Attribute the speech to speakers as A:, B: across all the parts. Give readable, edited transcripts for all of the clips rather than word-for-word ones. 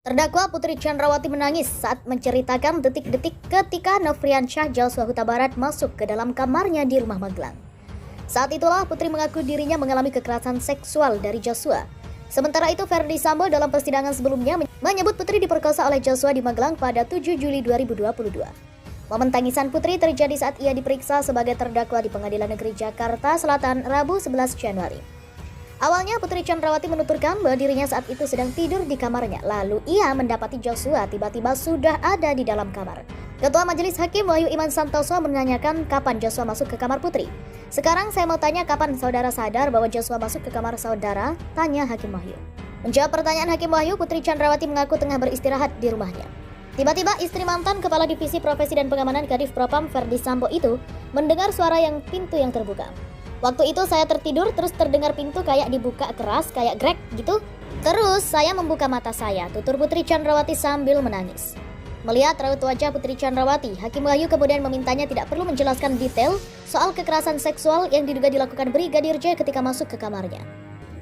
A: Terdakwa Putri Chandrawati menangis saat menceritakan detik-detik ketika Nofriansyah Joshua Huta Barat masuk ke dalam kamarnya di rumah Magelang. Saat itulah Putri mengaku dirinya mengalami kekerasan seksual dari Joshua. Sementara itu Ferdy Sambo dalam persidangan sebelumnya menyebut Putri diperkosa oleh Joshua di Magelang pada 7 Juli 2022. Momen tangisan Putri terjadi saat ia diperiksa sebagai terdakwa di Pengadilan Negeri Jakarta Selatan Rabu 11 Januari. Awalnya Putri Chandrawati menuturkan bahwa dirinya saat itu sedang tidur di kamarnya, lalu ia mendapati Joshua tiba-tiba sudah ada di dalam kamar. Ketua Majelis Hakim Wahyu Iman Santoso menanyakan kapan Joshua masuk ke kamar Putri. Sekarang saya mau tanya kapan saudara sadar bahwa Joshua masuk ke kamar saudara, tanya Hakim Wahyu. Menjawab pertanyaan Hakim Wahyu, Putri Chandrawati mengaku tengah beristirahat di rumahnya. Tiba-tiba istri mantan Kepala Divisi Profesi dan Pengamanan Kadif Propam Ferdy Sambo itu mendengar suara pintu yang terbuka. Waktu itu saya tertidur terus terdengar pintu kayak dibuka keras, kayak grek gitu. Terus saya membuka mata saya, tutur Putri Chandrawati sambil menangis. Melihat raut wajah Putri Chandrawati, Hakim Wahyu kemudian memintanya tidak perlu menjelaskan detail soal kekerasan seksual yang diduga dilakukan Brigadir J ketika masuk ke kamarnya.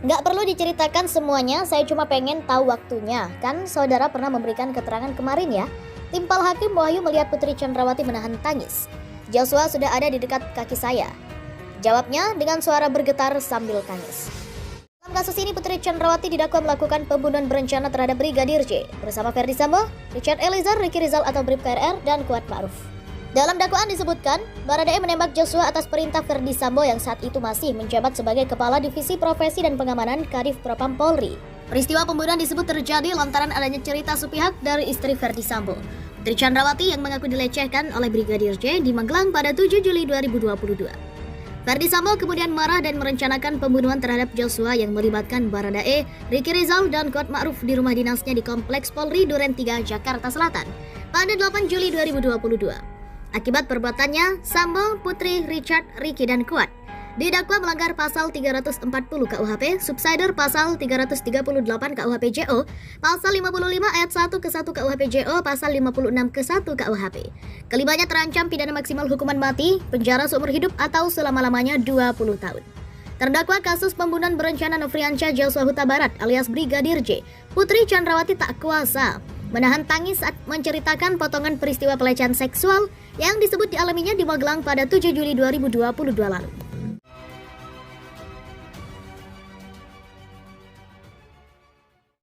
A: Nggak perlu diceritakan semuanya, saya cuma pengen tahu waktunya. Kan saudara pernah memberikan keterangan kemarin ya? Timpal Hakim Wahyu melihat Putri Chandrawati menahan tangis. Joshua sudah ada di dekat kaki saya. Jawabnya dengan suara bergetar sambil tangis. Dalam kasus ini Putri Chandrawati didakwa melakukan pembunuhan berencana terhadap Brigadir J bersama Ferdy Sambo, Richard Eliezer, Ricky Rizal atau Bribka RR, dan Kuat Ma'ruf. Dalam dakwaan disebutkan, Baradae menembak Joshua atas perintah Ferdy Sambo yang saat itu masih menjabat sebagai Kepala Divisi Profesi dan Pengamanan Kadif Propam Polri. Peristiwa pembunuhan disebut terjadi lantaran adanya cerita sepihak dari istri Ferdy Sambo, Putri Chandrawati, yang mengaku dilecehkan oleh Brigadir J di Magelang pada 7 Juli 2022. Ferdy Sambo kemudian marah dan merencanakan pembunuhan terhadap Joshua yang melibatkan Baradae, Ricky Rizal, dan Kuat Ma'ruf di rumah dinasnya di Kompleks Polri Duren 3, Jakarta Selatan pada 8 Juli 2022. Akibat perbuatannya, Sambo, Putri, Richard, Ricky, dan Kuat didakwa melanggar pasal 340 KUHP, subsider pasal 338 KUHP JO, pasal 55 ayat 1 ke 1 KUHP JO, pasal 56 ke 1 KUHP. Kelimanya terancam pidana maksimal hukuman mati, penjara seumur hidup atau selama-lamanya 20 tahun. Terdakwa kasus pembunuhan berencana Nofriansyah Joshua Huta Barat alias Brigadir J, Putri Chandrawati tak kuasa menahan tangis saat menceritakan potongan peristiwa pelecehan seksual yang disebut dialaminya di Magelang pada 7 Juli 2022 lalu.